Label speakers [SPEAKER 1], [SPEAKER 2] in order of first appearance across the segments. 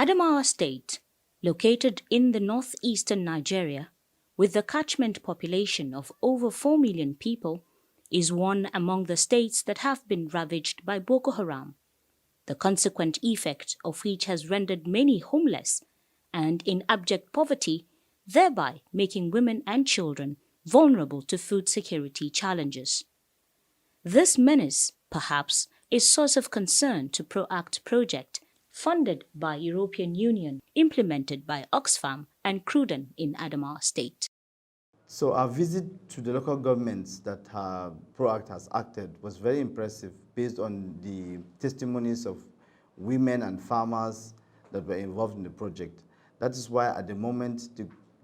[SPEAKER 1] Adamawa State, located in the northeastern Nigeria, with a catchment population of over 4 million people, is one among the states that have been ravaged by Boko Haram, the consequent effect of which has rendered many homeless and in abject poverty, thereby making women and children vulnerable to food security challenges. This menace, perhaps, is source of concern to Proact project, funded by European Union, implemented by Oxfam and Cruden in Adamawa State.
[SPEAKER 2] So our visit to the local governments that Proact has acted was very impressive based on the testimonies of women and farmers that were involved in the project. That is why at the moment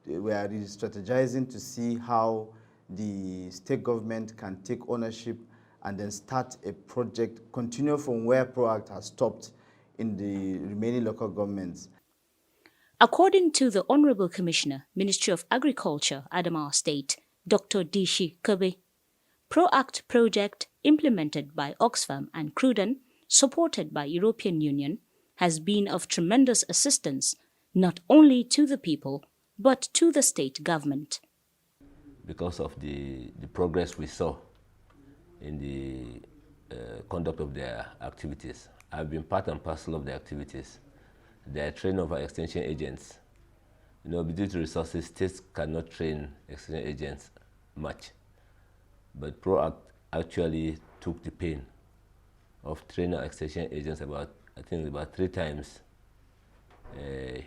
[SPEAKER 2] we are really strategizing to see how the state government can take ownership and then start a project, continue from where Proact has stopped in the remaining local governments.
[SPEAKER 1] According to the Honorable Commissioner, Ministry of Agriculture, Adamawa State, Dr. Dishi Kobe, Proact project implemented by Oxfam and Cruden, supported by European Union, has been of tremendous assistance not only to the people, but to the state government.
[SPEAKER 3] Because of the progress we saw in the conduct of their activities, I've been part and parcel of the activities. They are training of our extension agents. You know, due to resources, states cannot train extension agents much. But Proact actually took the pain of training our extension agents about 3 times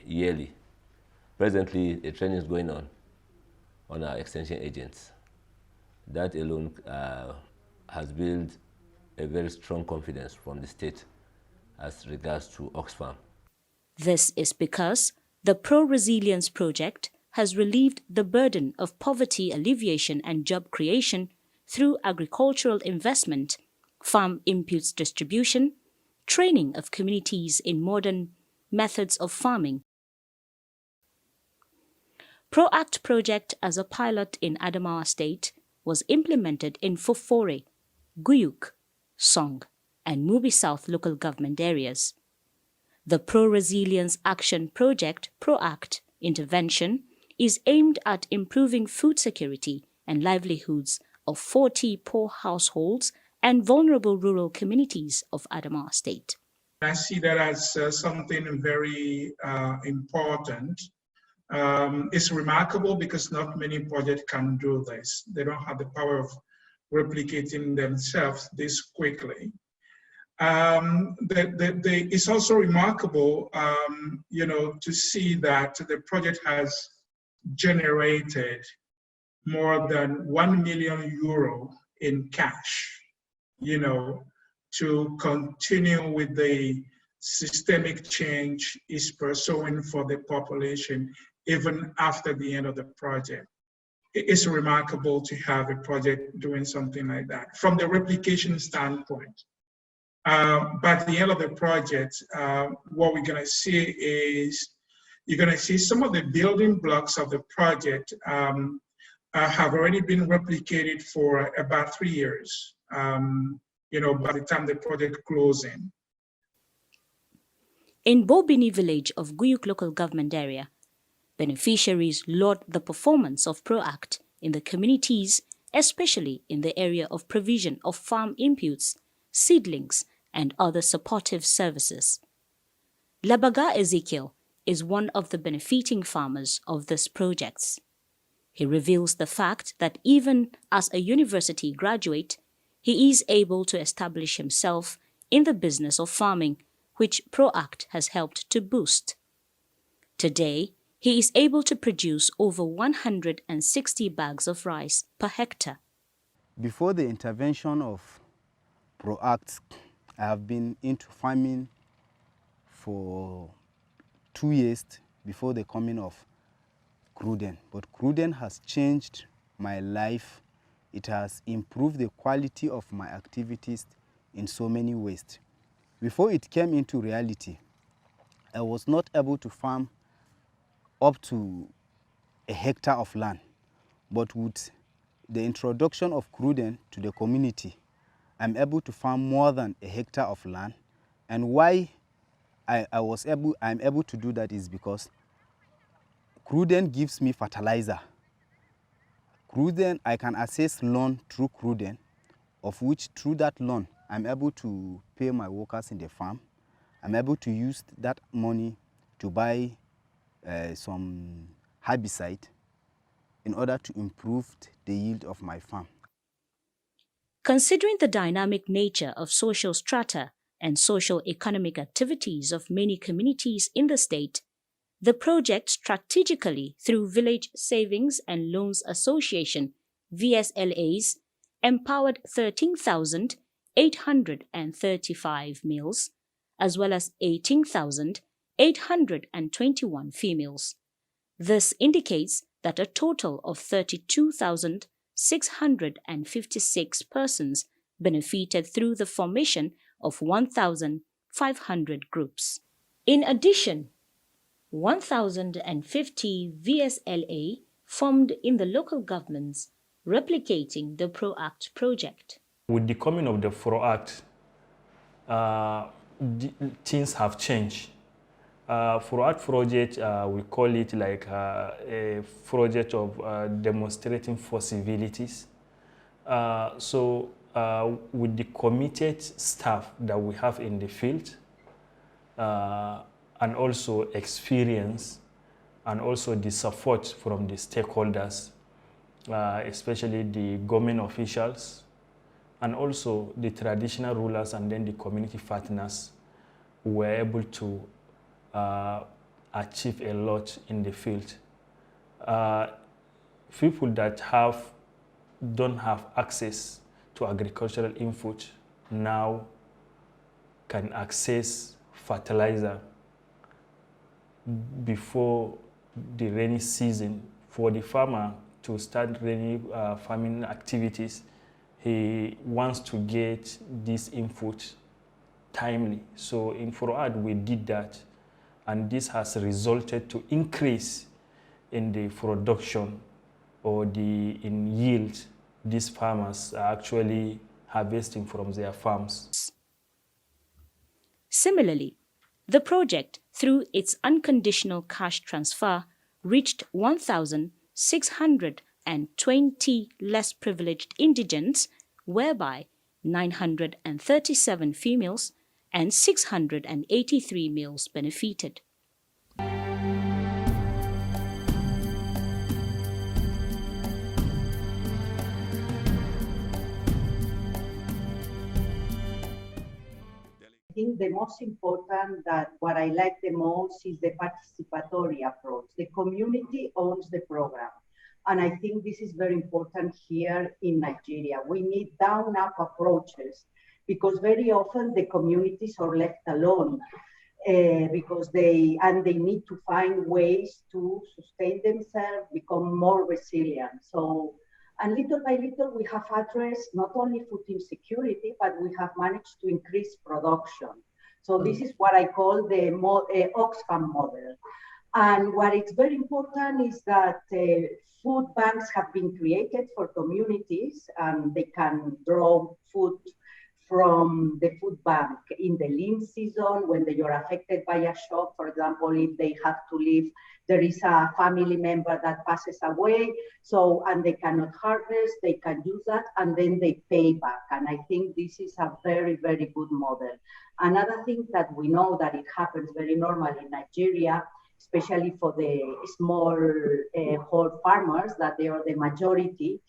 [SPEAKER 3] yearly. Presently, a training is going on our extension agents. That alone has built a very strong confidence from the state as regards to Oxfam.
[SPEAKER 1] This is because the Pro-Resilience project has relieved the burden of poverty alleviation and job creation through agricultural investment, farm inputs distribution, training of communities in modern methods of farming. Proact project as a pilot in Adamawa State was implemented in Fofore, Guyuk, Song, and Mubi South local government areas. The Pro-Resilience Action Project, Proact intervention, is aimed at improving food security and livelihoods of 40 poor households and vulnerable rural communities of Adamawa State.
[SPEAKER 4] I see that as something very important. It's remarkable because not many projects can do this. They don't have the power of replicating themselves this quickly. It's also remarkable, to see that the project has generated more than €1 million in cash, to continue with the systemic change is pursuing for the population even after the end of the project. It's remarkable to have a project doing something like that from the replication standpoint. But at the end of the project, what we're going to see is you're going to see some of the building blocks of the project have already been replicated for about 3 years, by the time the project closing.
[SPEAKER 1] In Bobini village of Guyuk local government area, beneficiaries laud the performance of Proact in the communities, especially in the area of provision of farm inputs, seedlings, and other supportive services. Labaga Ezekiel is one of the benefiting farmers of this project. He reveals the fact that even as a university graduate, he is able to establish himself in the business of farming, which Proact has helped to boost. Today, he is able to produce over 160 bags of rice per hectare.
[SPEAKER 5] Before the intervention of Proact, I have been into farming for 2 years before the coming of Cruden. But Cruden has changed my life. It has improved the quality of my activities in so many ways. Before it came into reality, I was not able to farm up to a hectare of land. But with the introduction of Cruden to the community, I'm able to farm more than a hectare of land. And why I'm able to do that is because Cruden gives me fertilizer. Cruden, I can access loan through Cruden, of which through that loan, I'm able to pay my workers in the farm. I'm able to use that money to buy some herbicide in order to improve the yield of my farm.
[SPEAKER 1] Considering the dynamic nature of social strata and social economic activities of many communities in the state, the project strategically through Village Savings and Loans Association (VSLAs) empowered 13,835 males as well as 18,821 females. This indicates that a total of 32,656 persons benefited through the formation of 1,500 groups. In addition, 1,050 VSLA formed in the local governments, replicating the Proact project.
[SPEAKER 6] With the coming of the Proact, things have changed. Proact project, we call it like a project of demonstrating possibilities. So with the committed staff that we have in the field, and also experience, and also the support from the stakeholders, especially the government officials, and also the traditional rulers and then the community partners, were able to achieve a lot in the field. People that don't have access to agricultural input now can access fertilizer before the rainy season. For the farmer to start rainy farming activities, he wants to get this input timely. So in Proact, we did that, and this has resulted to increase in the production or in yield these farmers are actually harvesting from their farms.
[SPEAKER 1] Similarly, the project, through its unconditional cash transfer, reached 1,620 less privileged indigents, whereby 937 females and 683 males benefited.
[SPEAKER 7] I think the most important, that what I like the most, is the participatory approach. The community owns the program. And I think this is very important here in Nigeria. We need down-up approaches, because very often the communities are left alone because they need to find ways to sustain themselves, become more resilient. So, and little by little, we have addressed not only food insecurity, but we have managed to increase production. So this is what I call the Oxfam model. And what is very important is that food banks have been created for communities, and they can draw food from the food bank in the lean season when they are affected by a shock. For example, if they have to leave, there is a family member that passes away, and they cannot harvest, they can use that, and then they pay back. And I think this is a very, very good model. Another thing that we know that it happens very normally in Nigeria, especially for the small whole farmers, that they are the majority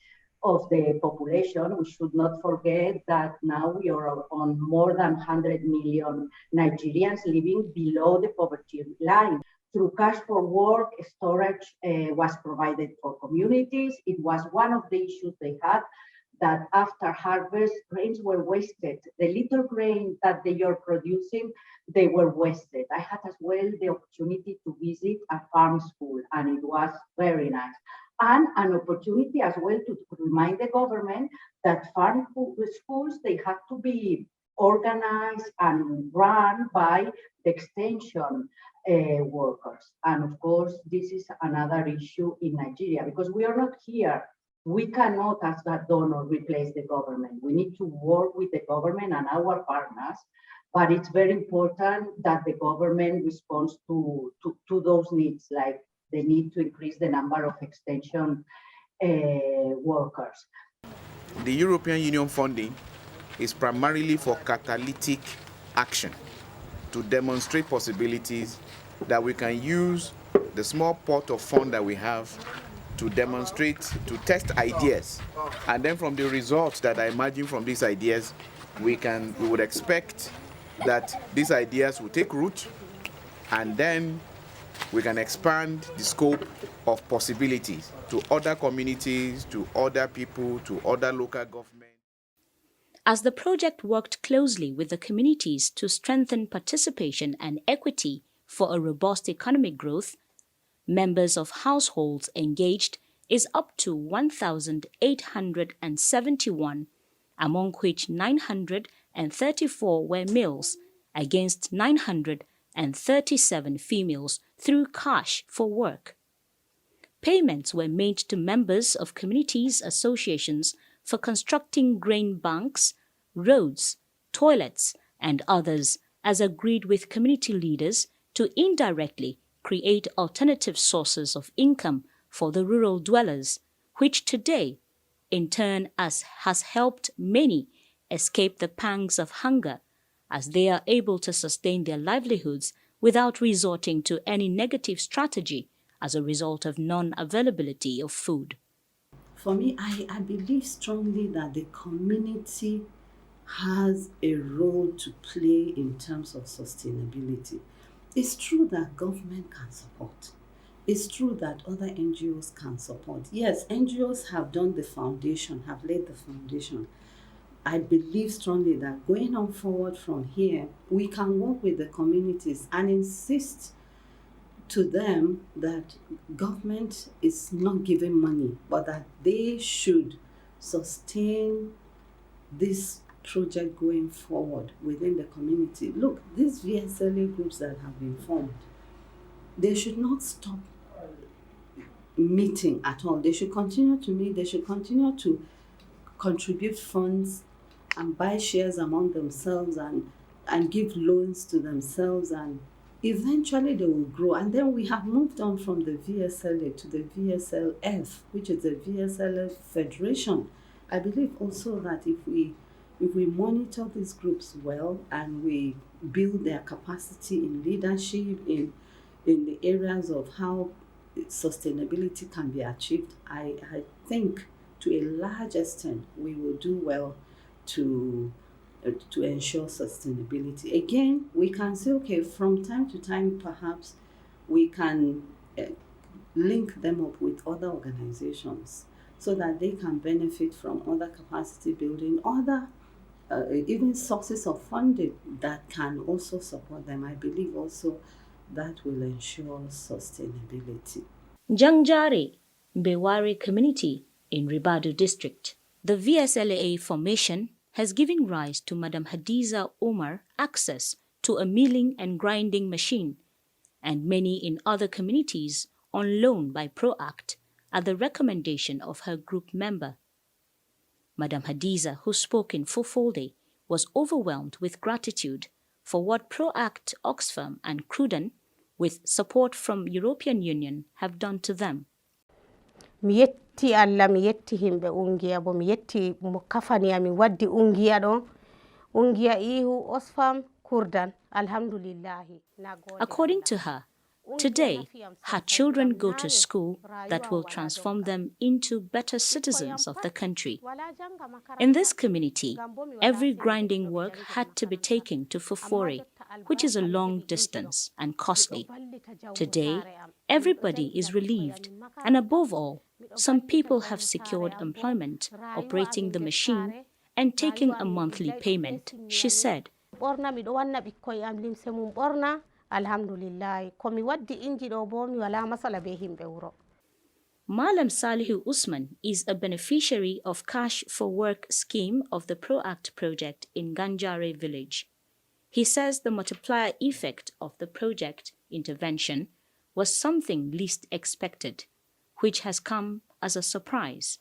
[SPEAKER 7] of the population. We should not forget that now we are on more than 100 million Nigerians living below the poverty line. Through cash for work, storage was provided for communities. It was one of the issues they had, that after harvest, grains were wasted. The little grain that they are producing, they were wasted. I had as well the opportunity to visit a farm school, and it was very nice. And an opportunity as well to remind the government that farm schools, they have to be organized and run by the extension workers. And of course, this is another issue in Nigeria, because we are not here. We cannot, as a donor, replace the government. We need to work with the government and our partners But it's very important that the government responds to those needs, like the need to increase the number of extension workers.
[SPEAKER 8] The European Union funding is primarily for catalytic action to demonstrate possibilities that we can use the small pot of fund that we have to demonstrate, to test ideas. And then from the results that I imagine from these ideas, we would expect that these ideas will take root, and then we can expand the scope of possibilities to other communities, to other people, to other local governments.
[SPEAKER 1] As the project worked closely with the communities to strengthen participation and equity for a robust economic growth, members of households engaged is up to 1,871, among which 934 were males against 937 females through cash for work. Payments were made to members of communities associations for constructing grain banks, roads, toilets, and others, as agreed with community leaders to indirectly create alternative sources of income for the rural dwellers, which today, in turn, has helped many escape the pangs of hunger, as they are able to sustain their livelihoods without resorting to any negative strategy as a result of non-availability of food.
[SPEAKER 9] For me, I believe strongly that the community has a role to play in terms of sustainability. It's true that government can support. It's true that other NGOs can support. Yes, NGOs have done the foundation, have laid the foundation. I believe strongly that going on forward from here, we can work with the communities and insist to them that government is not giving money, but that they should sustain this project going forward within the community. Look, these VSLA groups that have been formed, they should not stop meeting at all. They should continue to meet. They should continue to contribute funds and buy shares among themselves and give loans to themselves, and eventually they will grow. And then we have moved on from the VSLA to the VSLF, which is the VSLF Federation. I believe also that if we monitor these groups well and we build their capacity in leadership, in the areas of how sustainability can be achieved, I think to a large extent we will do well to ensure sustainability. Again, we can say, okay, from time to time, perhaps we can link them up with other organizations so that they can benefit from other capacity building, other even sources of funding that can also support them. I believe also that will ensure sustainability.
[SPEAKER 1] Jangjare, Beware community in Ribadu district. The VSLA formation has given rise to Madam Hadiza Omar access to a milling and grinding machine, and many in other communities on loan by Proact at the recommendation of her group member. Madam Hadiza, who spoke in Fufulde, was overwhelmed with gratitude for what Proact, Oxfam and Cruden, with support from European Union, have done to them.
[SPEAKER 10] Mi yetti Allah, mi yetti himɓe ungiya, bo mi yetti mo kafani amin waddi ungiya ɗo, ungiya ihu Oxfam Kurdan, alhamdulillahi.
[SPEAKER 1] According to her, today her children go to school that will transform them into better citizens of the country. In this community, every grinding work had to be taken to Fufore, which is a long distance and costly. Today, everybody is relieved, and above all, some people have secured employment operating the machine and taking a monthly payment, she said.
[SPEAKER 10] Alhamdulillah, komi waddi inji ɗo bo mi wala masala be himɓe wuro.
[SPEAKER 1] Malam Salihu Usman is a beneficiary of Cash for Work scheme of the Proact project in Ganjare village. He says the multiplier effect of the project intervention was something least expected, which has come as a surprise.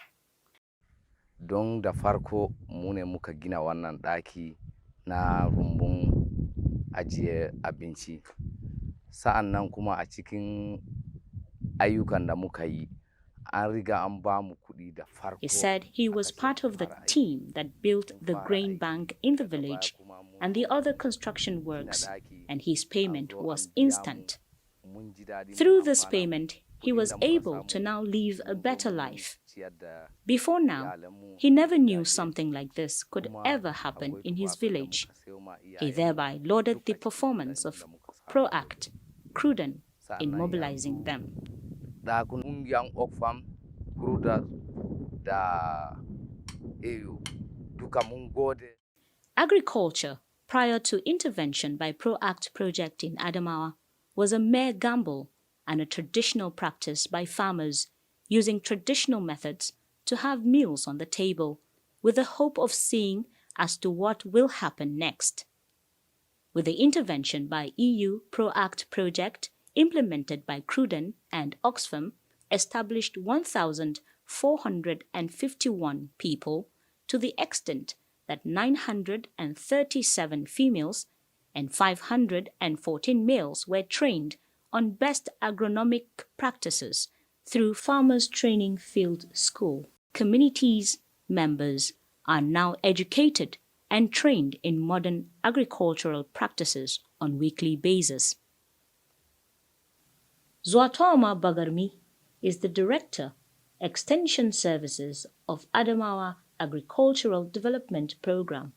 [SPEAKER 11] Don da farko mu ne muka gina wannan ɗaki na rumbun ajiye abinci. Sa'an nan kuma a cikin ayyukan da muka yi, an riga an ba mu kuɗi da farko.
[SPEAKER 1] He said he was part of the team that built the grain bank in the village and the other construction works, and his payment was instant. Through this payment, he was able to now live a better life. Before now, he never knew something like this could ever happen in his village. He thereby lauded the performance of Proact, Cruden, in mobilizing them. Agriculture, prior to intervention by Proact project in Adamawa, was a mere gamble and a traditional practice by farmers using traditional methods to have meals on the table with the hope of seeing as to what will happen next. With the intervention by EU Proact project implemented by Cruden and Oxfam, established 1,451 people to the extent that 937 females and 514 males were trained on best agronomic practices through Farmers Training Field School. Communities members are now educated and trained in modern agricultural practices on weekly basis. Zwatoma Bagarmi is the Director, Extension Services of Adamawa Agricultural Development Program.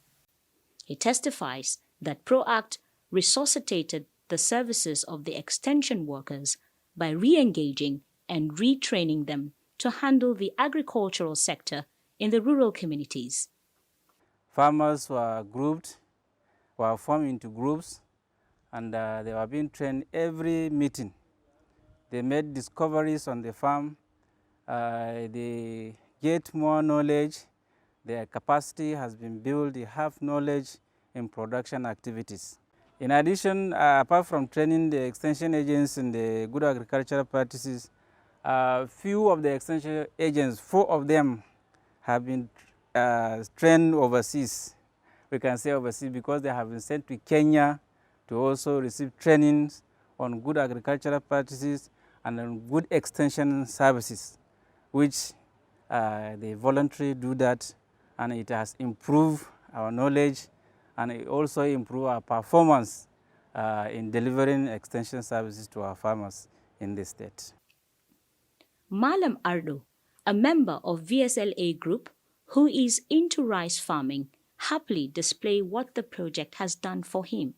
[SPEAKER 1] He testifies that Proact resuscitated the services of the extension workers by re-engaging and retraining them to handle the agricultural sector in the rural communities.
[SPEAKER 5] Farmers were formed into groups, and they were being trained every meeting. They made discoveries on the farm, they get more knowledge, their capacity has been built, they have knowledge in production activities. In addition, apart from training the extension agents in the good agricultural practices, few of the extension agents, 4 of them, have been trained overseas. We can say overseas because they have been sent to Kenya to also receive trainings on good agricultural practices and on good extension services, which they voluntarily do that, and it has improved our knowledge and it also improved our performance in delivering extension services to our farmers in the state.
[SPEAKER 1] Malam Ardo, a member of VSLA Group who is into rice farming, happily display what the project has done for him.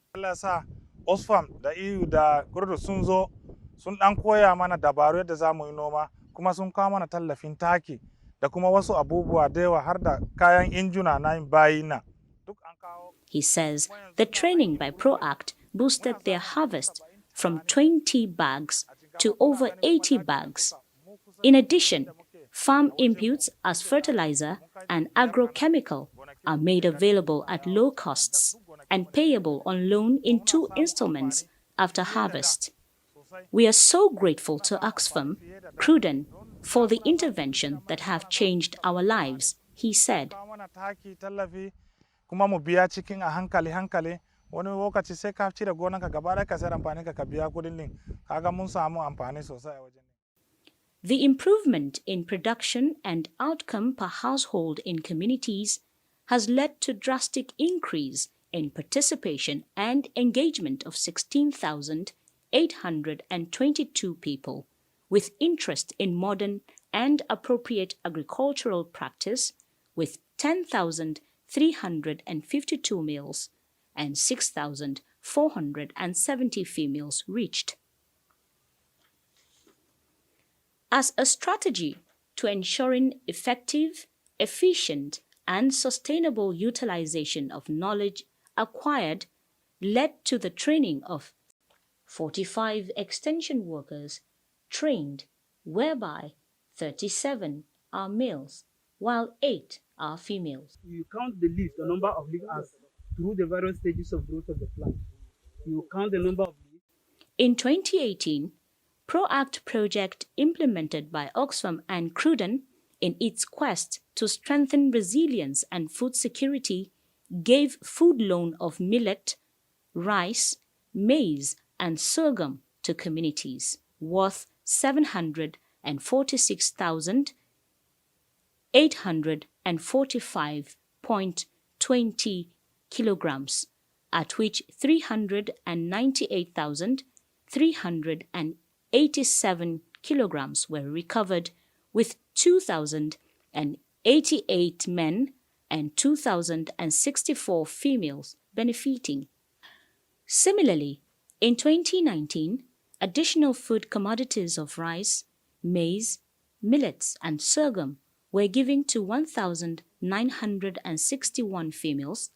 [SPEAKER 12] Oxfam da EU da Kurdu sun zo sun dan koya mana dabaru yadda za mu yi noma, kuma sun kawo mana tallafin taki da kuma wasu abubuwa da yawa har da kayan injuna na yin bayi na.
[SPEAKER 1] He says the training by Proact boosted their harvest from 20 bags to over 80 bags. In addition, farm inputs as fertilizer and agrochemical are made available at low costs and payable on loan in 2 installments after harvest. We are so grateful to Oxfam, Cruden, for the intervention that have changed our lives, he said.
[SPEAKER 12] Kuma mu biya cikin a hankali wani lokaci sai ka cire gonanka gaba ɗaya ka sayar amfanin ka biya kuɗin din, kaga mun samu amfani sosai a wajen.
[SPEAKER 1] The improvement in production and outcome per household in communities has led to drastic increase in participation and engagement of 16,822 people with interest in modern and appropriate agricultural practice, with 10,352 males and 6,470 females reached. As a strategy to ensuring effective, efficient, and sustainable utilization of knowledge acquired led to the training of 45 extension workers trained, whereby 37 are males, while 8 are females.
[SPEAKER 13] You count the leaves, the number of leaves as through the various stages of growth of the plant. You count the number of leaves.
[SPEAKER 1] In 2018, Proact project implemented by Oxfam and Cruden in its quest to strengthen resilience and food security gave food loan of millet rice, maize, and sorghum to communities worth 746,845.20 kilograms, at which 398,387 kilograms were recovered, with 2,088 men and 2,064 females benefiting. Similarly, in 2019, additional food commodities of rice, maize, millets, and sorghum were given to 1,961 females,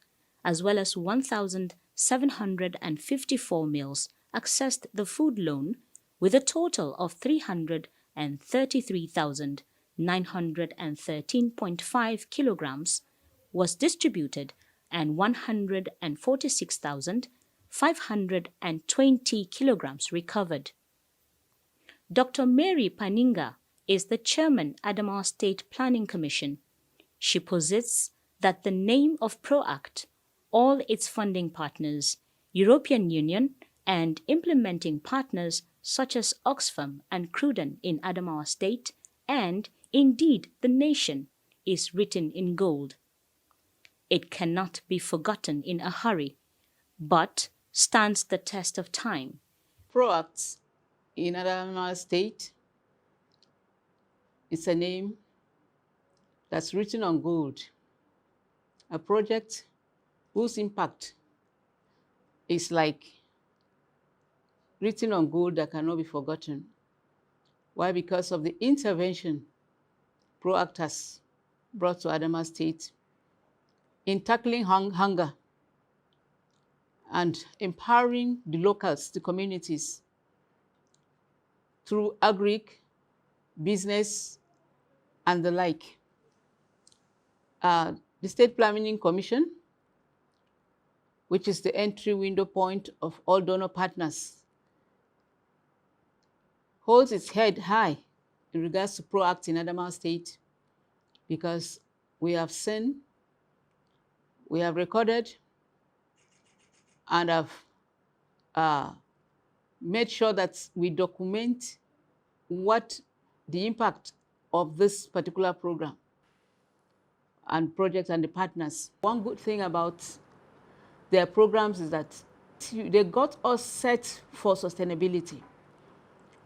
[SPEAKER 1] as well as 1,754 males accessed the food loan, with a total of 333,913.5 kilograms was distributed and 146,520 kilograms recovered. Dr. Mary Paninga is the chairman, Adamawa State Planning Commission. She posits that the name of Proact, all its funding partners, European Union, and implementing partners such as Oxfam and Cruden in Adamawa State, and indeed the nation, is written in gold. It cannot be forgotten in a hurry, but stands the test of time.
[SPEAKER 14] Proact in Adamawa State is a name that's written on gold, a project whose impact is like written on gold that cannot be forgotten. Why? Because of the intervention Proact has brought to Adamawa State in tackling hunger and empowering the locals, the communities, through agric, business, and the like. The State Planning Commission, which is the entry window point of all donor partners, holds its head high in regards to Proact in Adamawa State, because we have seen, we have recorded, and have made sure that we document what the impact of this particular program and project and the partners. One good thing about their programs is that they got us set for sustainability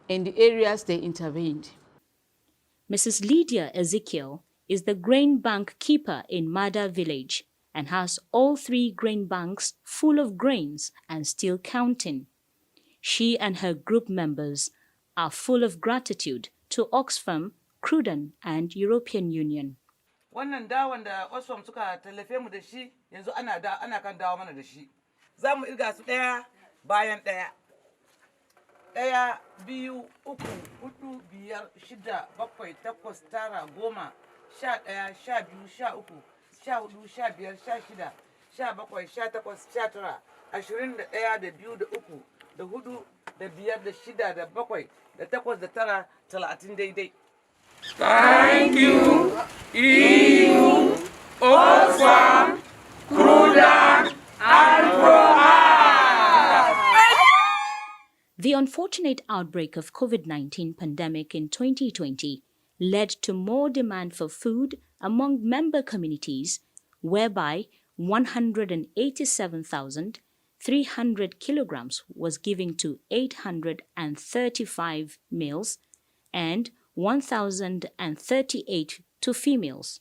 [SPEAKER 14] in the areas they intervened.
[SPEAKER 1] Mrs. Lydia Ezekiel is the grain bank keeper in Mada village and has all 3 grain banks full of grains and still counting. She and her group members are full of gratitude to Oxfam, Cruden, and European Union.
[SPEAKER 15] Wannan dawon da Oxfam suka tallafe mu da shi, yanzu ana kan dawo mana da shi. Za mu irga su ɗaya bayan ɗaya. 1, 2, 3, 4, 5, 6, 7, 8, 9, 10, 11, 12, 13, 14, 15, 16, 17, 18, 19, 21, 2, 3, 4, 5, 6, 7, 8, 9, 30 daidai.
[SPEAKER 16] Thank you, EU, Oxfam, Cruden, and Proact.
[SPEAKER 1] The unfortunate outbreak of COVID-19 pandemic in 2020 led to more demand for food among member communities, whereby 187,300 kilograms was given to 835 males and 1,038 to females,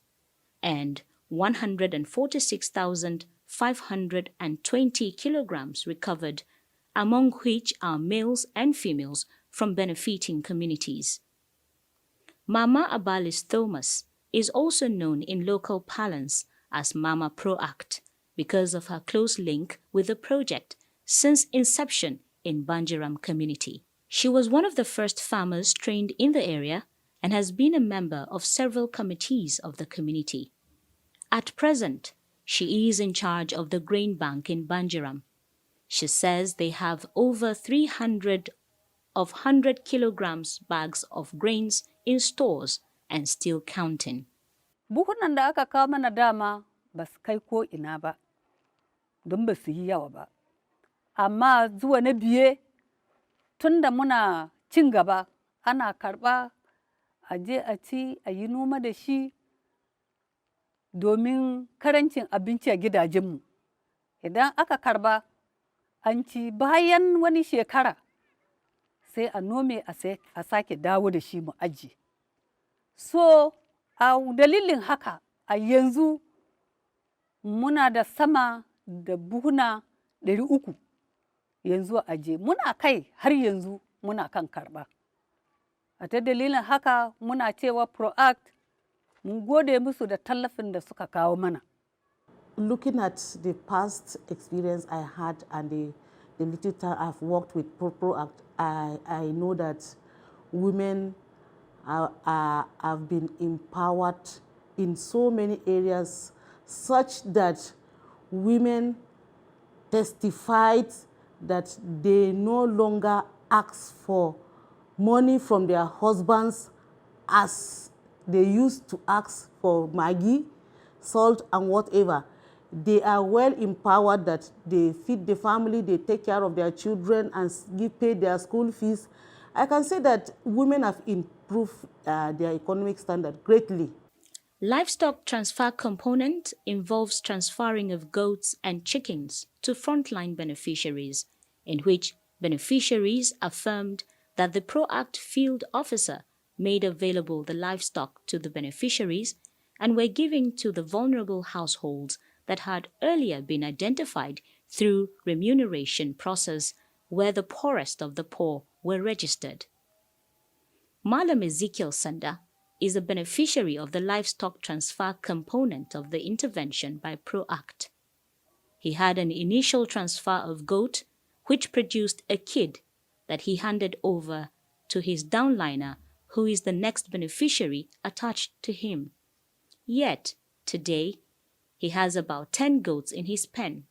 [SPEAKER 1] and 146,520 kilograms recovered, among which are males and females from benefiting communities. Mama Abalis Thomas is also known in local parlance as Mama Proact because of her close link with the project since inception in Banjaram community. She was one of the first farmers trained in the area and has been a member of several committees of the community. At present, she is in charge of the grain bank in Banjaram. She says they have over 300 of 100 kilograms bags of grains in stores and still counting.
[SPEAKER 17] Buhunan da aka kawo mana dama ba su kai ko ina ba, don ba su yi yawa ba. amma zuwa na biye tun da muna cin gaba ana karɓa a je a ci a yi noma da shi domin karancin abinci a gidajenmu. Idan aka karba an ci bayan wani shekara sai a nome a sake dawo da shi mu aji. So a dalilin haka a yanzu muna da sama da buhuna 300 yanzu a aje. Muna kai har yanzu muna kan karba. A ta dalilin haka muna cewa Proact mun gode musu da tallafin da suka kawo mana.
[SPEAKER 18] Looking at the past experience I had and the little time I've worked with Proact, I know that women have been empowered in so many areas such that women testified that they no longer ask for money from their husbands as they used to ask for Maggi, salt, and whatever. They are well empowered that they feed the family, they take care of their children and pay their school fees. I can say that women have improved their economic standard greatly.
[SPEAKER 1] Livestock transfer component involves transferring of goats and chickens to frontline beneficiaries, in which beneficiaries affirmed that the Proact field officer made available the livestock to the beneficiaries and were given to the vulnerable households that had earlier been identified through remuneration process where the poorest of the poor were registered. Malam Ezekiel Sanda is a beneficiary of the livestock transfer component of the intervention by Proact. He had an initial transfer of goat which produced a kid that he handed over to his downliner, who is the next beneficiary attached to him. Yet, today, he has about 10 goats in his pen.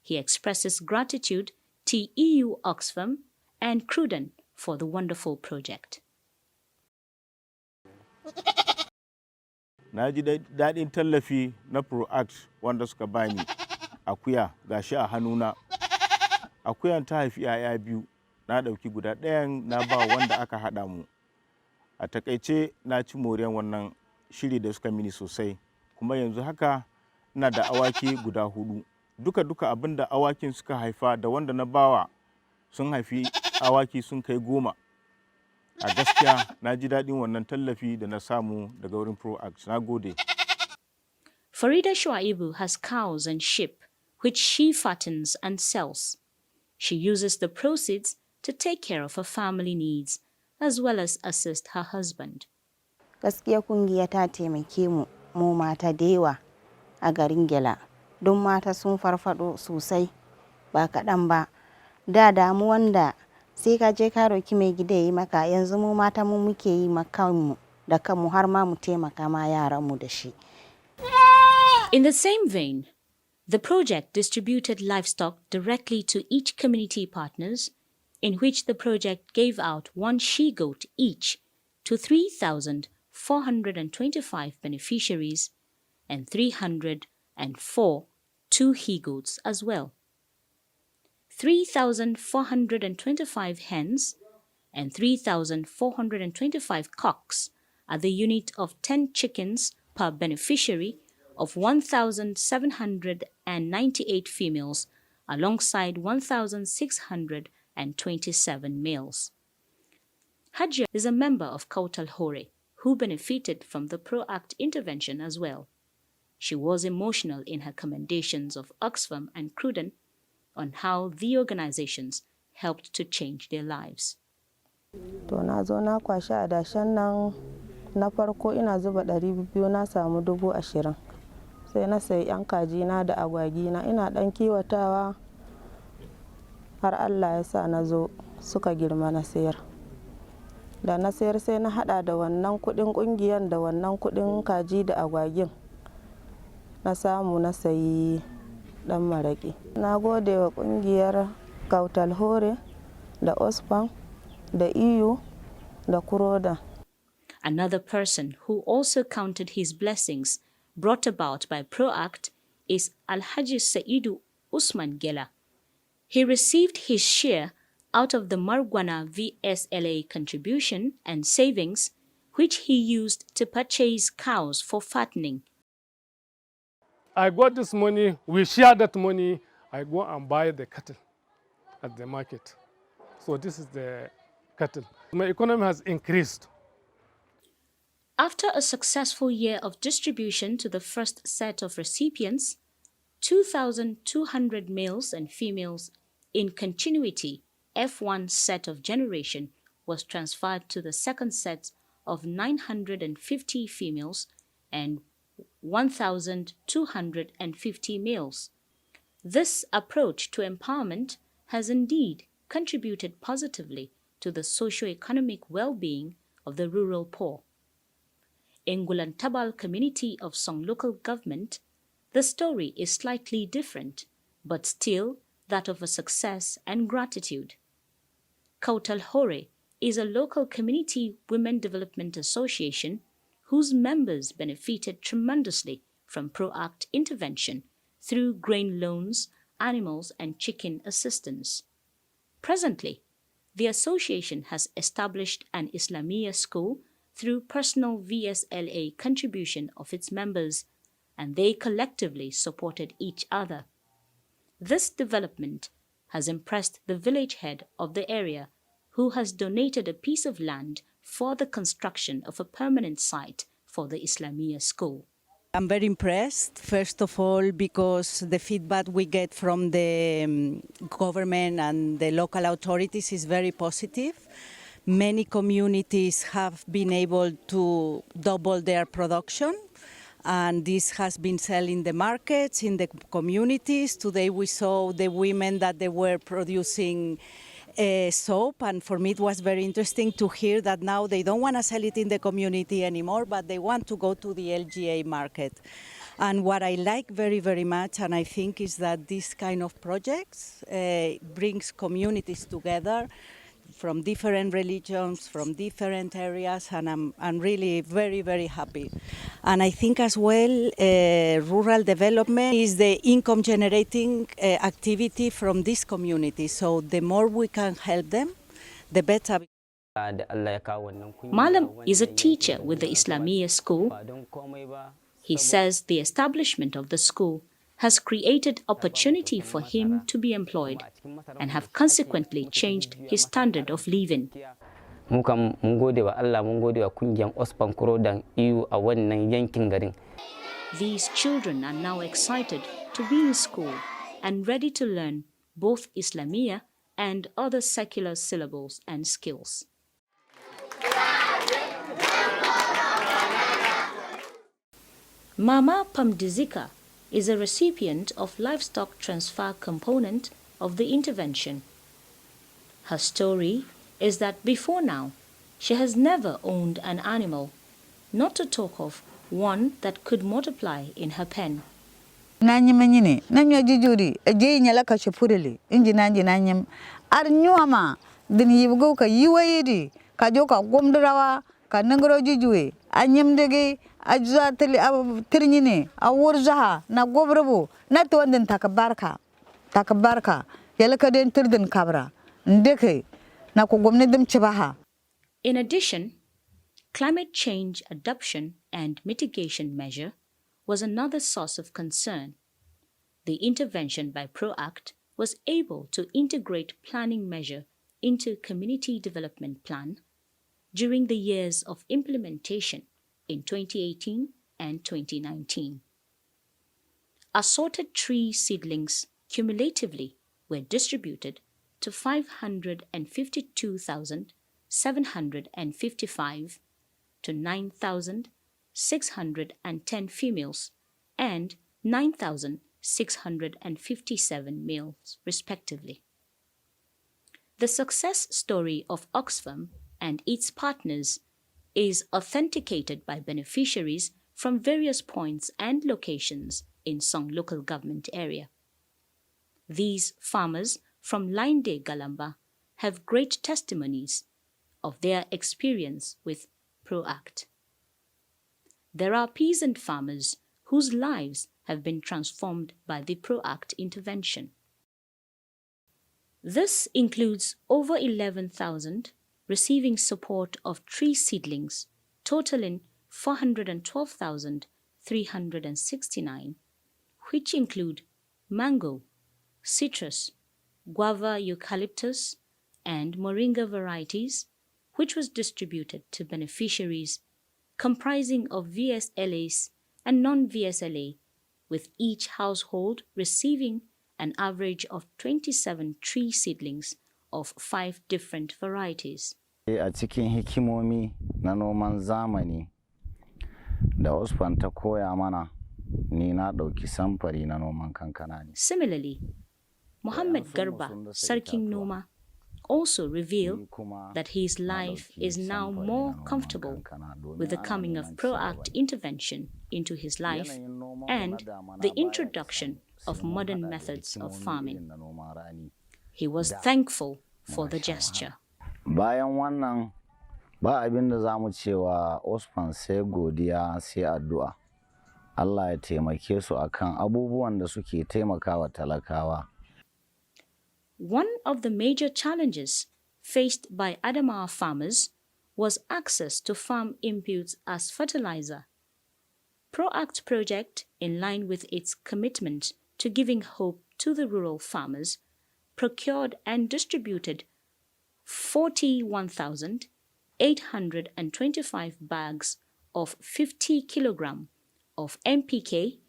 [SPEAKER 1] He expresses gratitude to EU Oxfam and Cruden for the wonderful project.
[SPEAKER 19] Na ji daɗin tallafi na Proact wanda suka bani akuya gashi a hannuna. Akuyan ta haifi 'ya'ya biyu, na ɗauki guda ɗayan na ba wanda aka haɗa mu. A takaice na ci moriyan wannan shiri da suka mini sosai, kuma yanzu haka ina da awaki guda 4. Duka abin da awakin suka haifa da wanda na bawa sun haifi awaki sun kai 10. A gaskiya na ji daɗin wannan tallafi da na samu daga wurin Proact. Na gode.
[SPEAKER 1] Farida Shuaibu has cows and sheep, which she fattens and sells. She uses the proceeds to take care of her family needs, as well as assist her husband.
[SPEAKER 20] Gaskiya kungiya ta taimake mu mata da yawa a garin Gela. Don mata sun farfado sosai ba kaɗan ba. Da damuwan da sai ka je ka roki mai gida yi maka, yanzu mu mata mu muke yi makanmu da kanmu har ma mu taimaka ma yaranmu da shi.
[SPEAKER 1] In the same vein, the project distributed livestock directly to each community partners, in which the project gave out 1 she-goat each to 3,425 beneficiaries and 304 2 he-goats as well. 3,425 hens and 3,425 cocks at the unit of 10 chickens per beneficiary of 1,798 females alongside 1,627 males. Hajia is a member of Kautal Hore who benefited from the Proact intervention as well. She was emotional in her commendations of Oxfam and Cruden on how the organizations helped to change their lives.
[SPEAKER 21] To na zo na kwashi adashen nan na farko ina zuba 200 na samu 20,000. Sai na sayi 'yan kaji na da agwagi na ina dan kiwatawa har Allah ya sa na zo suka girma na sayar. Da na sayar sai na hada da wannan kudin kungiyan da wannan kudin kaji da agwagin. Na samu na sayi dan maraki. Na gode wa kungiyar Kautal Hore da Oxfam da EU da Kuroda.
[SPEAKER 1] Another person who also counted his blessings brought about by Proact is Alhaji Saidu Usman Gela. He received his share out of the Margwana VSLA contribution and savings, which he used to purchase cows for fattening.
[SPEAKER 2] I got this money, we share that money, I go and buy the cattle at the market. So this is the cattle. My economy has increased.
[SPEAKER 1] After a successful year of distribution to the first set of recipients, 2,200 males and females in continuity F1 set of generation was transferred to the second set of 950 females and 1,250 males. This approach to empowerment has indeed contributed positively to the socio-economic well-being of the rural poor. In Gulantabal community of Song local government, the story is slightly different, but still that of a success and gratitude. Kautal Hore is a local community women development association whose members benefited tremendously from Proact intervention through grain loans, animals and chicken assistance. Presently, the association has established an Islamia school through personal VSLA contribution of its members, and they collectively supported each other. This development has impressed the village head of the area, who has donated a piece of land for the construction of a permanent site for the Islamia school.
[SPEAKER 22] I'm very impressed, first of all, because the feedback we get from the government and the local authorities is very positive. Many communities have been able to double their production, and this has been selling the markets in the communities. Today we saw the women that they were producing soap, and for me it was very interesting to hear that now they don't want to sell it in the community anymore, but they want to go to the LGA market. And what I like very, very much, and I think, is that this kind of projects brings communities together from different religions, from different areas, and I'm really very, very happy. And I think as well, rural development is the income generating activity from this community. So the more we can help them, the better.
[SPEAKER 1] Malam is a teacher with the Islamia school. He says the establishment of the school has created opportunity for him to be employed and have consequently changed his standard of living. These children are now excited to be in school and ready to learn both Islamia and other secular syllables and skills. Mama Pamdizika is a recipient of livestock transfer component of the intervention. Her story is that before now, she has never owned an animal, not to talk of one that could multiply in her pen.
[SPEAKER 23] Nanyim nanyo jijuri eje nyala ka chepurele inji nanji nanyim ar nyuama din yibgo ka yiwayidi ka joka gomdrawa ka nangro jijue anyim dege ajza tili tirnyine awurzaha na gobrabo na to ndin takbarka yala ka den tirdin kabra ndeke na ko gomne dem chibaha.
[SPEAKER 1] In addition, climate change adoption and mitigation measure was another source of concern. The intervention by Proact was able to integrate planning measure into community development plan during the years of implementation in 2018 and 2019. Assorted tree seedlings cumulatively were distributed to 552,755 to 9,610 females and 9,657 males, respectively. The success story of Oxfam and its partners is authenticated by beneficiaries from various points and locations in Song local government area. These farmers from Lainde Galamba have great testimonies of their experience with Proact. There are peasant farmers whose lives have been transformed by the Proact intervention. This includes over 11,000 receiving support of tree seedlings, totaling 412,369, which include mango, citrus, guava, eucalyptus, and moringa varieties, which was distributed to beneficiaries comprising of VSLAs and non-VSLA, with each household receiving an average of 27 tree seedlings of 5 different varieties.
[SPEAKER 3] A cikin hikimomi na noman zamani da Osfam ta koya mana, ni na ɗauki samfari na noman kankana ne.
[SPEAKER 1] Similarly, Muhammad Garba, Sarkin Noma, also revealed that his life is now more comfortable with the coming of Proact intervention into his life and the introduction of modern methods of farming. He was thankful for the gesture.
[SPEAKER 3] Bayan wannan ba abin da za mu cewa Osfam sai godiya sai addu'a. Allah ya taimake su akan abubuwan da suke taimakawa talakawa.
[SPEAKER 1] One of the major challenges faced by Adamawa farmers was access to farm inputs as fertilizer. Proact project, in line with its commitment to giving hope to the rural farmers, procured and distributed 41,825 bags of 50 kilogram of NPK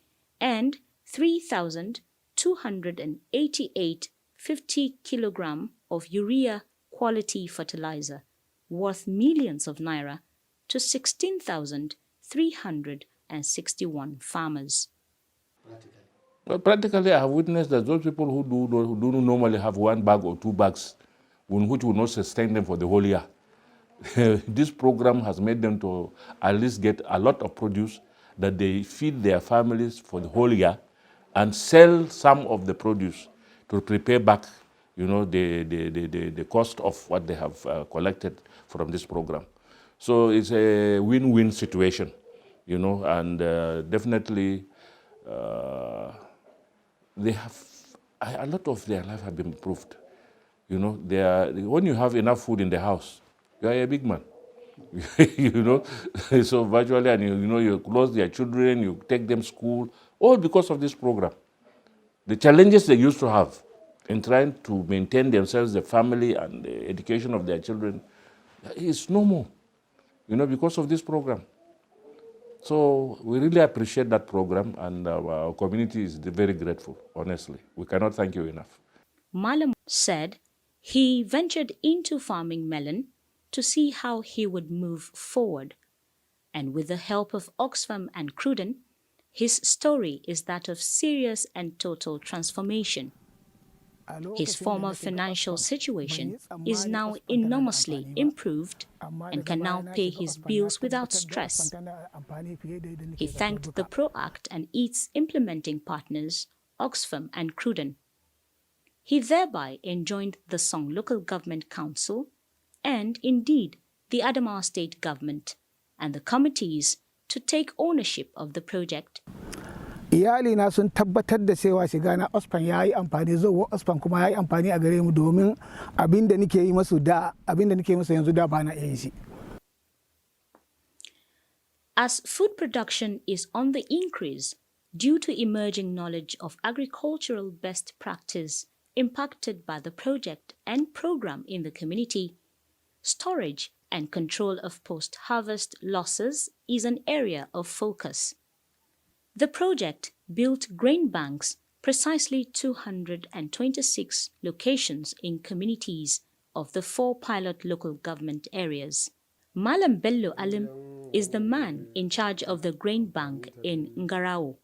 [SPEAKER 1] and 3,288 50 kilogram of urea quality fertilizer worth millions of naira to 16,361 farmers.
[SPEAKER 16] Well, practically, I have witnessed that those people who do normally have 1 bag or 2 bags, which will not sustain them for the whole year. This program has made them to at least get a lot of produce that they feed their families for the whole year and sell some of the produce to prepay back, the cost of what they have collected from this program. So it's a win-win situation, and definitely they have a lot of their life have been improved. When you have enough food in the house, you are a big man. So virtually, and you clothe their children, you take them to school, all because of this program. The challenges they used to have in trying to maintain themselves, the family, and the education of their children is no more, because of this program. So we really appreciate that program, and our community is very grateful, honestly. We cannot thank you enough.
[SPEAKER 1] Malam said he ventured into farming melon to see how he would move forward. And with the help of Oxfam and Cruden, his story is that of serious and total transformation. His former financial situation is now enormously improved and can now pay his bills without stress. He thanked the Proact and its implementing partners, Oxfam and Cruden. He thereby enjoined the Song Local Government Council and, indeed, the Adamawa State Government and the committees to take ownership of the project.
[SPEAKER 4] Iyalina sun tabbatar da cewa shiga na Osfam ya yi amfani, zuwa Osfam kuma ya yi amfani a gare mu, domin abin da nake yi masu yanzu da ba na iya shi.
[SPEAKER 1] As food production is on the increase due to emerging knowledge of agricultural best practice impacted by the project and program in the community, storage and control of post-harvest losses is an area of focus. The project built grain banks precisely 226 locations in communities of the 4 pilot local government areas. Malam Bello Alim is the man in charge of the grain bank in Ngarao,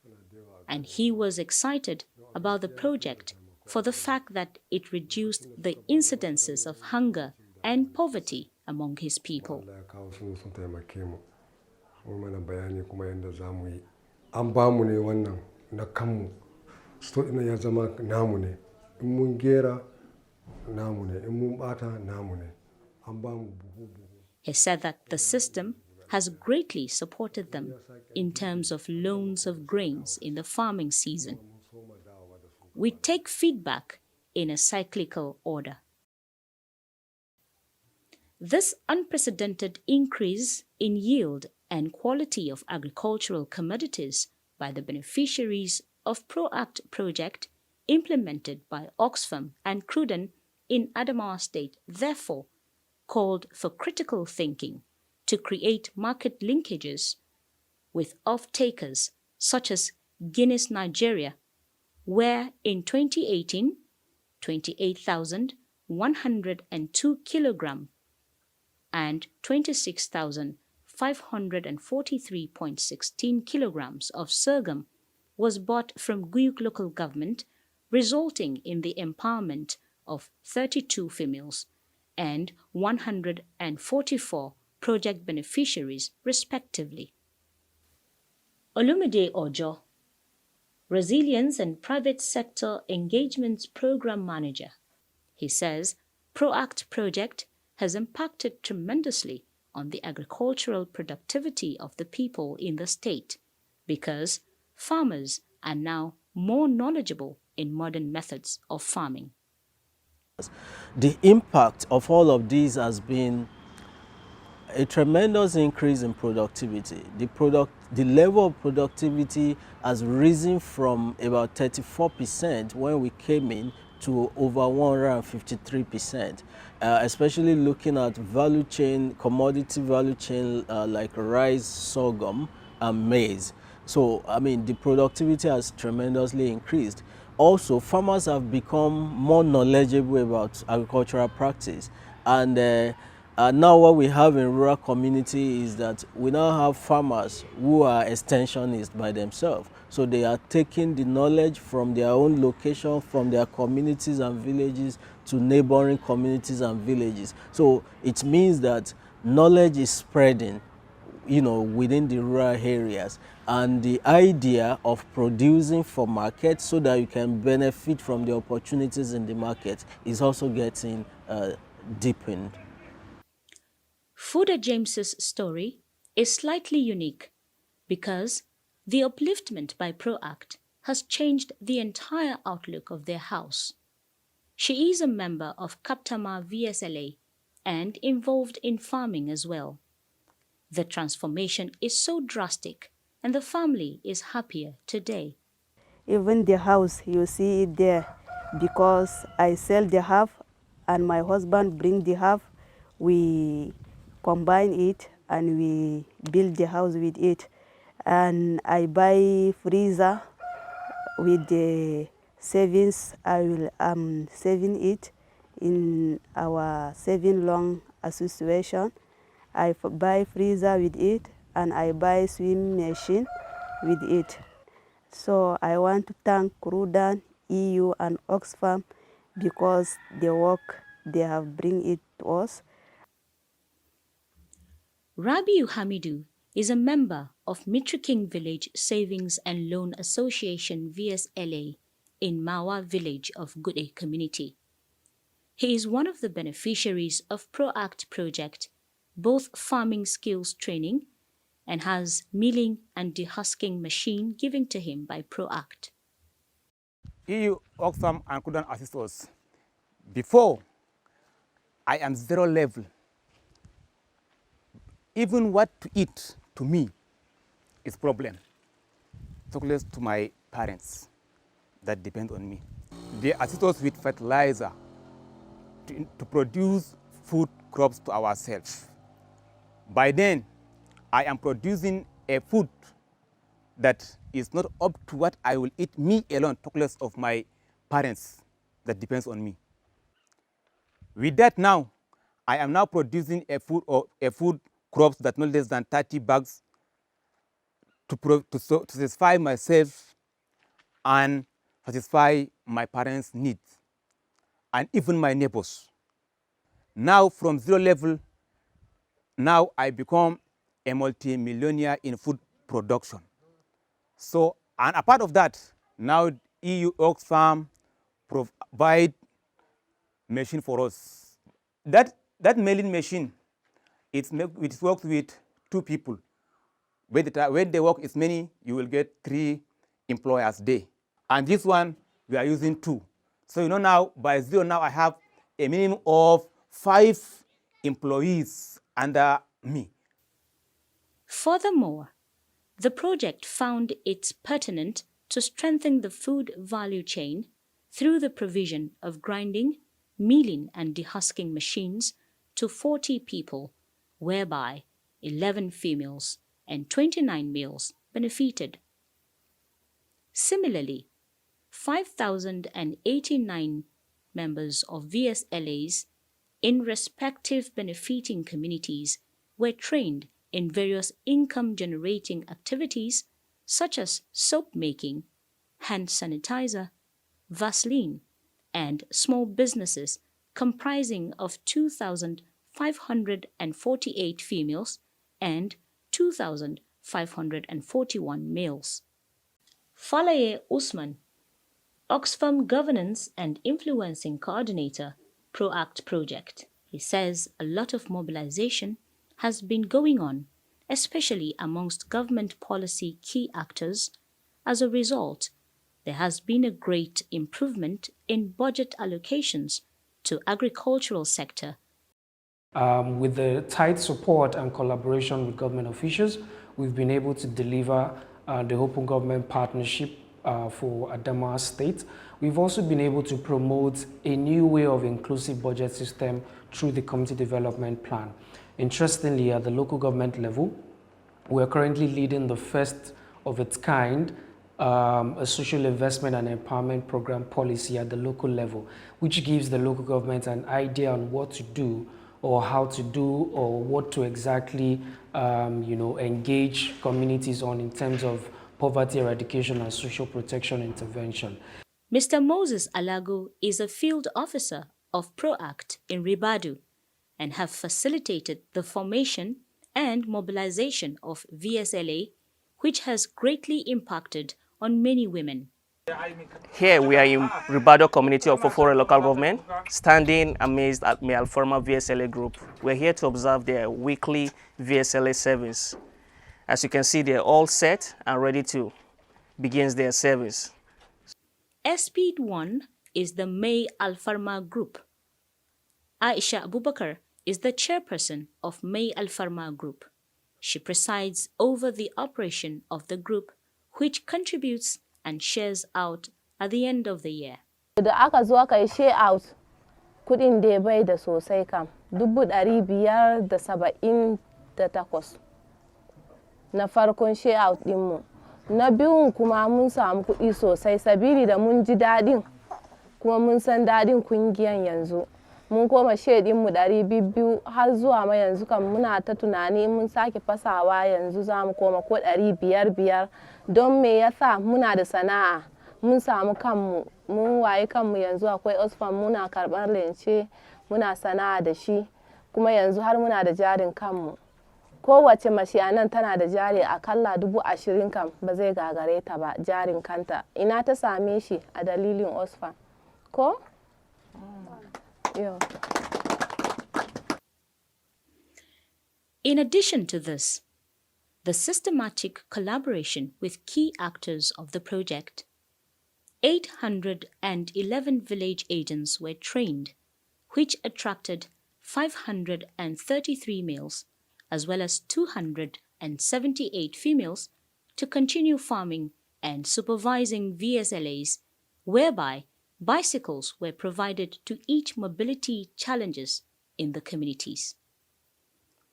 [SPEAKER 1] and he was excited about the project for the fact that it reduced the incidences of hunger and poverty among his people.
[SPEAKER 6] An ba mu ne wannan na kanmu, sto ina ya zama namu ne, in mun gera namu ne, in mun bata namu ne, an ba mu buhu.
[SPEAKER 1] He said that the system has greatly supported them in terms of loans of grains in the farming season. We take feedback in a cyclical order. This unprecedented increase in yield and quality of agricultural commodities by the beneficiaries of Proact project implemented by Oxfam and Cruden in Adamawa State therefore called for critical thinking to create market linkages with off-takers such as Guinness Nigeria, where in 2018, 28,102 kilogram and 26,543.16 kilograms of sorghum was bought from Guyuk local government, resulting in the empowerment of 32 females and 144 project beneficiaries, respectively. Olumide Ojo, Resilience and Private Sector Engagements Program Manager. He says Proact project has impacted tremendously on the agricultural productivity of the people in the state because farmers are now more knowledgeable in modern methods of farming.
[SPEAKER 7] The impact of all of these has been a tremendous increase in productivity. The level of productivity has risen from about 34% when we came in to over 153%, especially looking at value chain, commodity value chain like rice, sorghum, and maize. So, I mean, the productivity has tremendously increased. Also, farmers have become more knowledgeable about agricultural practice. And now what we have in rural community is that we now have farmers who are extensionists by themselves. So they are taking the knowledge from their own location, from their communities and villages to neighboring communities and villages. So it means that knowledge is spreading, you know, within the rural areas. And the idea of producing for market so that you can benefit from the opportunities in the market is also getting deepened.
[SPEAKER 1] Fuda James's story is slightly unique because the upliftment by Proact has changed the entire outlook of their house. She is a member of Kaptama VSLA and involved in farming as well. The transformation is so drastic and the family is happier today.
[SPEAKER 8] Even the house, you see it there, because I sell the half and my husband bring the half, we combine it and we build the house with it. And I buy freezer with the savings. I will saving it in our saving loan association. I buy freezer with it and I buy swim machine with it. So I want to thank Cruden, EU and Oxfam because the work they have bring it to us.
[SPEAKER 1] Rabiu Hamidu is a member of Mitriking Village Savings and Loan Association VSLA in Mawa village of Gude community. He is one of the beneficiaries of Proact project, both farming skills training and has milling and dehusking machine given to him by Proact.
[SPEAKER 9] EU, Oxfam and Cruden assist us. Before, I am zero level. Even what to eat to me is problem. Talkless to my parents that depend on me. They assist us with fertilizer to produce food crops to ourselves. By then, I am producing a food that is not up to what I will eat me alone, talkless of my parents that depends on me. With that now, I am now producing a food crops that not less than 30 bags to satisfy myself and satisfy my parents' needs and even my neighbors. Now from zero level, now I become a multi-millionaire in food production. So, and apart of that, now EU Oxfam provide machine for us. That milling machine, it works with 2 people. When they work is many, you will get 3 employers a day. And this one, we are using 2. So you know now, by zero now I have a minimum of 5 employees under me.
[SPEAKER 1] Furthermore, the project found it pertinent to strengthen the food value chain through the provision of grinding, milling and dehusking machines to 40 people, whereby 11 females and 29 males benefited. Similarly, 5,089 members of VSLAs in respective benefiting communities were trained in various income-generating activities such as soap making, hand sanitizer, Vaseline, and small businesses comprising of 2,548 females and 2,541 males. Falaye Usman, Oxfam Governance and Influencing Coordinator, Proact Project. He says a lot of mobilization has been going on, especially amongst government policy key actors. As a result, there has been a great improvement in budget allocations to agricultural sector.
[SPEAKER 5] With the tight support and collaboration with government officials, we've been able to deliver the Open Government Partnership for Adamawa State. We've also been able to promote a new way of inclusive budget system through the Community Development Plan. Interestingly, at the local government level, we're currently leading the first of its kind a social investment and empowerment program policy at the local level, which gives the local government an idea on what to do or how to do or what to exactly engage communities on in terms of poverty eradication and social protection intervention.
[SPEAKER 1] Mr. Moses Alago is a field officer of Proact in Ribadu and have facilitated the formation and mobilization of VSLA, which has greatly impacted on many women.
[SPEAKER 10] Here we are in Ribado community of Fofore local government, standing amazed at my Alforma VSLA group. We're here to observe their weekly VSLA service. As you can see, they're all set and ready to begin their service.
[SPEAKER 1] Speed 1 is the May Alfarma group. Aisha Abubakar is the chairperson of May Alfarma group. She presides over the operation of the group, which contributes and shares out at the end of the year.
[SPEAKER 11] Da aka zo aka yi share out, kudin da bai da sosai kam, 578 na farkon share out dinmu. Na biyun kuma mun samu kudi sosai sabili da mun ji dadin kuma mun san dadin kungiyan yanzu. Mun koma share dinmu 200 har zuwa ma yanzu kam muna ta tunani mun sake fasawa yanzu za mu koma ko 500 don me yasa muna da sana'a. Mun samu kanmu, mun waye kanmu yanzu akwai Oxfam muna karɓar lence, muna sana'a da shi, kuma yanzu har muna da jarin kanmu. Kowace mace a nan tana da jari akalla 20,000 kam ba zai gagare ta ba jarin kanta. Ina ta same shi a dalilin Oxfam. Ko?
[SPEAKER 1] In addition to this, the systematic collaboration with key actors of the project, 811 village agents were trained, which attracted 533 males as well as 278 females to continue farming and supervising VSLAs, whereby bicycles were provided to each mobility challenges in the communities.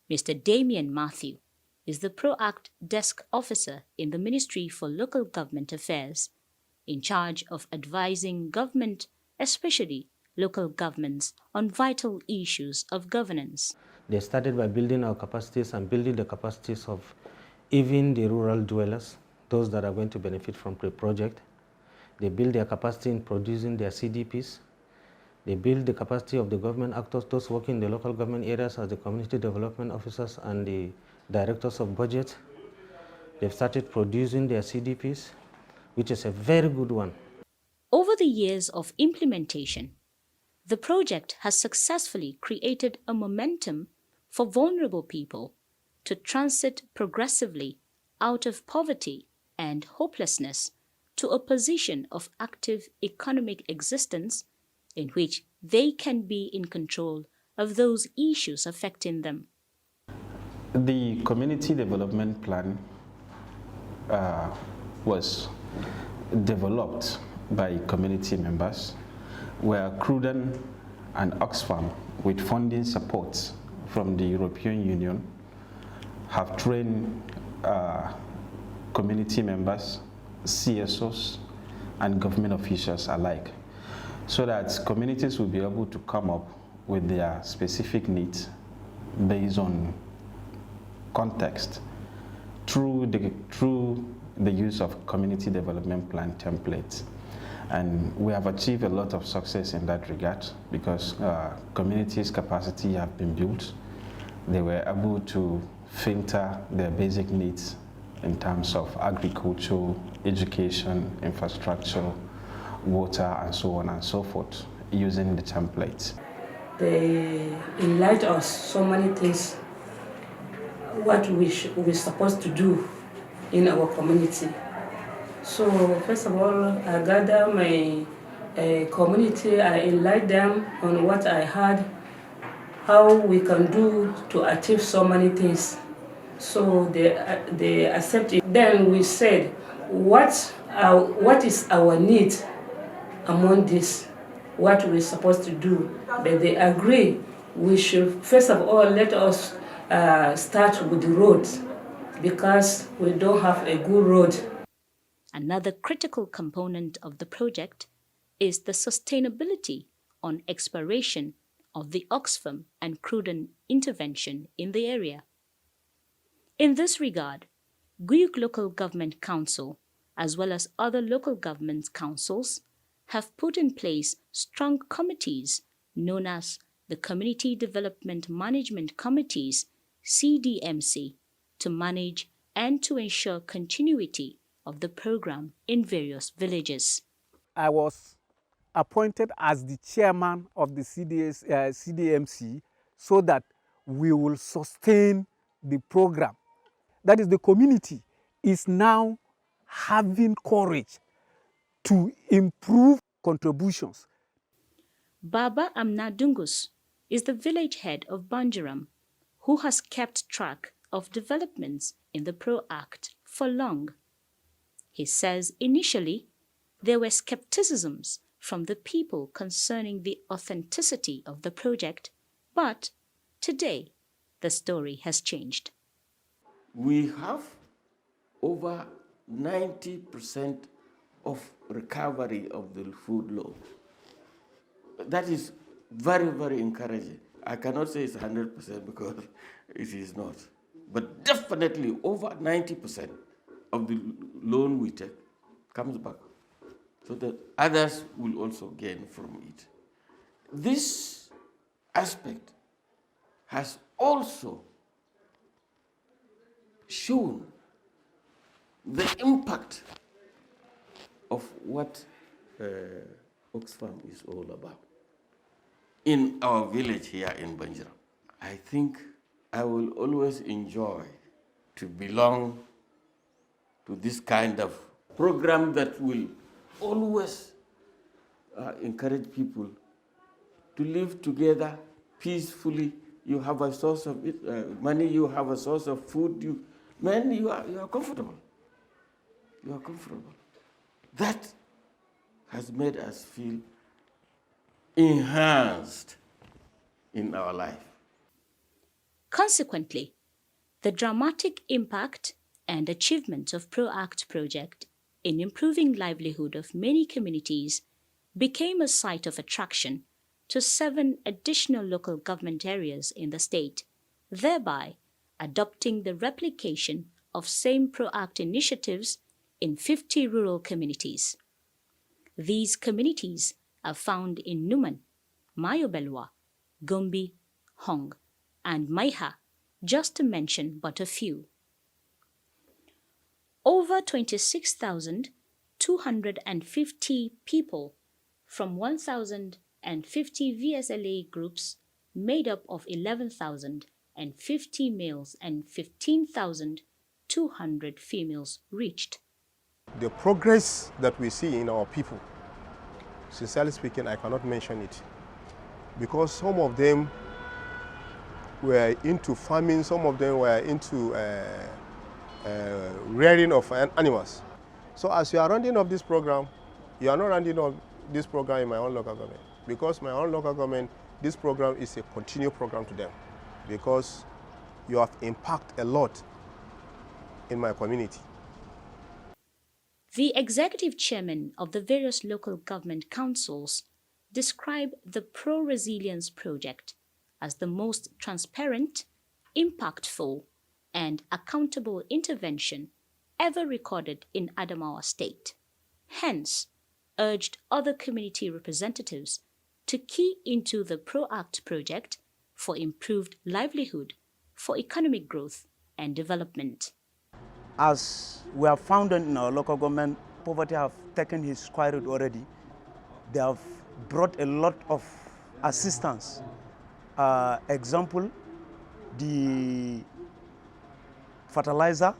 [SPEAKER 1] Mr. Damien Matthew is the Proact Desk Officer in the Ministry for Local Government Affairs, in charge of advising government, especially local governments, on vital issues of governance.
[SPEAKER 24] They started by building our capacities and building the capacities of even the rural dwellers, those that are going to benefit from the project. They build their capacity in producing their CDPs. They build the capacity of the government actors, those working in the local government areas as the community development officers and the directors of budget. They've started producing their CDPs, which is a very good one.
[SPEAKER 1] Over the years of implementation, the project has successfully created a momentum for vulnerable people to transit progressively out of poverty and hopelessness to a position of active economic existence in which they can be in control of those issues affecting them.
[SPEAKER 12] The community development plan was developed by community members, where Cruden and Oxfam, with funding support from the European Union, have trained community members, CSOs, and government officials alike, so that communities will be able to come up with their specific needs based on context through the use of community development plan templates. And we have achieved a lot of success in that regard because communities' capacity have been built. They were able to filter their basic needs in terms of agriculture, education, infrastructure, water, and so on and so forth, using the templates.
[SPEAKER 13] They enlighten us so many things, what we're supposed to do in our community. So first of all, I gather my community, I enlighten them on what I heard, how we can do to achieve so many things. So they accept it. Then we said, what is our need among this, what we're supposed to do? But they agree we should, first of all, let us start with the roads, because we don't have a good road.
[SPEAKER 1] Another critical component of the project is the sustainability on exploration of the Oxfam and Cruden intervention in the area. In this regard, Guyuk Local Government Council, as well as other local government councils, have put in place strong committees known as the Community Development Management Committees, CDMC, to manage and to ensure continuity of the program in various villages.
[SPEAKER 14] I was appointed as the chairman of the CDMC so that we will sustain the program. That is, the community is now having courage to improve contributions.
[SPEAKER 1] Baba Amnadungus is the village head of Banjaram, who has kept track of developments in the Proact for long. He says initially there were skepticisms from the people concerning the authenticity of the project, but today the story has changed.
[SPEAKER 15] We have over 90% of recovery of the food loan. That is very, very encouraging. I cannot say it's 100% because it is not, but definitely over 90% of the loan we take comes back, so that others will also gain from it. This aspect has also shown the impact of what Oxfam is all about in our village here in Banjaram. I think I will always enjoy to belong to this kind of program that will always encourage people to live together peacefully. You have a source of money, you have a source of food, you are comfortable. You are comfortable. That has made us feel enhanced in our life.
[SPEAKER 1] Consequently, the dramatic impact and achievement of Proact project in improving livelihood of many communities became a site of attraction to 7 additional local government areas in the state, thereby adopting the replication of same Proact initiatives in 50 rural communities. These communities are found in Numan, Mayobelwa, Gombe, Hong, and Maiha, just to mention but a few. Over 26,250 people from 1,050 VSLA groups made up of 11,050 males and 15,200 females reached.
[SPEAKER 17] The progress that we see in our people, sincerely speaking, I cannot mention it. Because some of them were into farming, some of them were into rearing of animals. So as you are rounding up this program, you are not rounding up this program in my own local government. Because my own local government, this program is a continued program to them. Because you have impacted a lot in my community.
[SPEAKER 1] The executive chairman of the various local government councils described the Pro-Resilience project as the most transparent, impactful, and accountable intervention ever recorded in Adamawa State. Hence, urged other community representatives to key into the Proact project for improved livelihood, for economic growth and development.
[SPEAKER 18] As we have found in our local government, poverty have taken its square root already. They have brought a lot of assistance. Example, the fertilizer,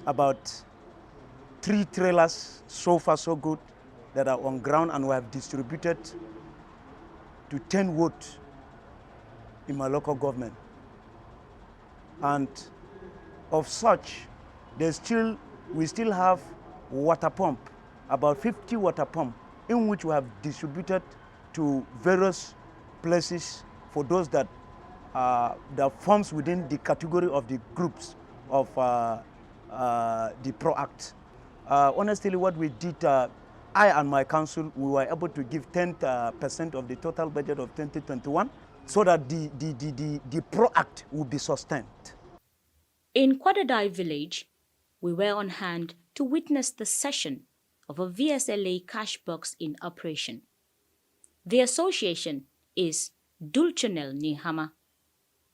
[SPEAKER 18] about 3 trailers, so far so good, that are on ground, and we have distributed to 10 wards in my local government. And of such, we still have water pump, about 50 water pump, in which we have distributed to various places for those that forms within the category of the groups of the Proact. Honestly, what we did, I and my council, we were able to give 10% of the total budget of 2021 so that the Proact will be sustained.
[SPEAKER 1] In Kwadadai village, we were on hand to witness the session of a VSLA cash box in operation. The association is Dulchunel Nihama.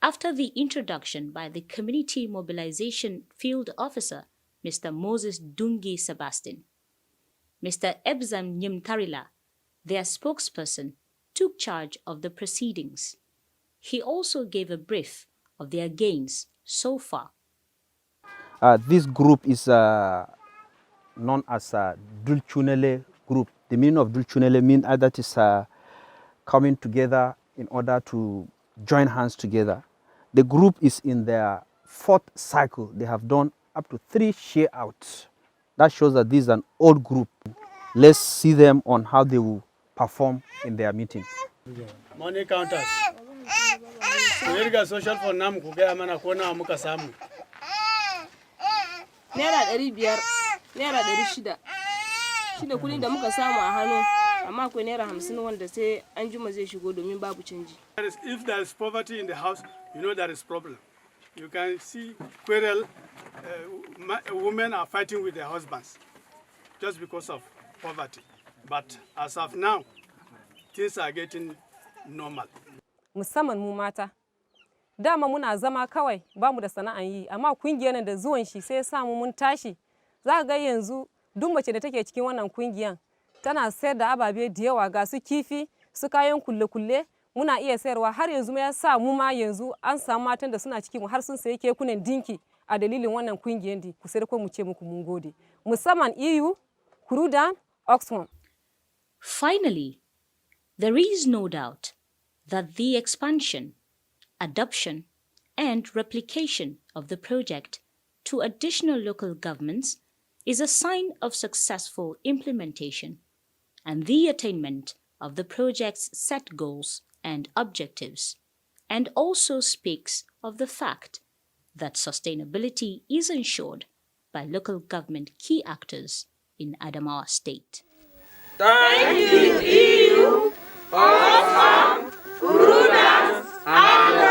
[SPEAKER 1] After the introduction by the Community Mobilization Field Officer, Mr. Moses Dungi Sebastian, Mr. Ebzam Nyimtarila, their spokesperson, took charge of the proceedings. He also gave a brief of their gains so far.
[SPEAKER 19] This group is known as a Dulchunele group. The meaning of Dulchunele means that is coming together in order to join hands together. The group is in their 4th cycle. They have done up to 3 share outs. That shows that this is an old group. Let's see them on how they will perform in their meeting.
[SPEAKER 20] Money counters. Kuirga social for nam kugea mana kona amuka samu.
[SPEAKER 11] Naira 500, naira 600. Shine kudin da muka samu a hannu, amma akwai naira 50 wanda sai an juma zai shigo domin babu canji.
[SPEAKER 20] If there is poverty in the house, you know there is problem. You can see quarrel, women are fighting with their husbands just because of poverty. But as of now, things are getting normal.
[SPEAKER 25] Musamman mu mata. Dama muna zama kawai ba mu da sana'an yi, amma kungiyar da zuwan shi sai samu mun tashi. Za ga yanzu duk mace da take cikin wannan kungiyar tana sayar da ababe da yawa, ga su kifi, su kayan kulle-kulle, muna iya sayarwa. Har yanzu ma ya sa mu ma yanzu an samu matan da suna cikin mu har sun sayi kekunan dinki a dalilin wannan kungiyar di. Ku sai ko mu ce muku mun gode. Musamman EU, Kurudan, Oxfam.
[SPEAKER 1] Finally, there is no doubt that the expansion, adoption, and replication of the project to additional local governments is a sign of successful implementation and the attainment of the project's set goals and objectives, and also speaks of the fact that sustainability is ensured by local government key actors in Adamawa State.
[SPEAKER 26] Thank you, EU, Oxfam, Kurudan, and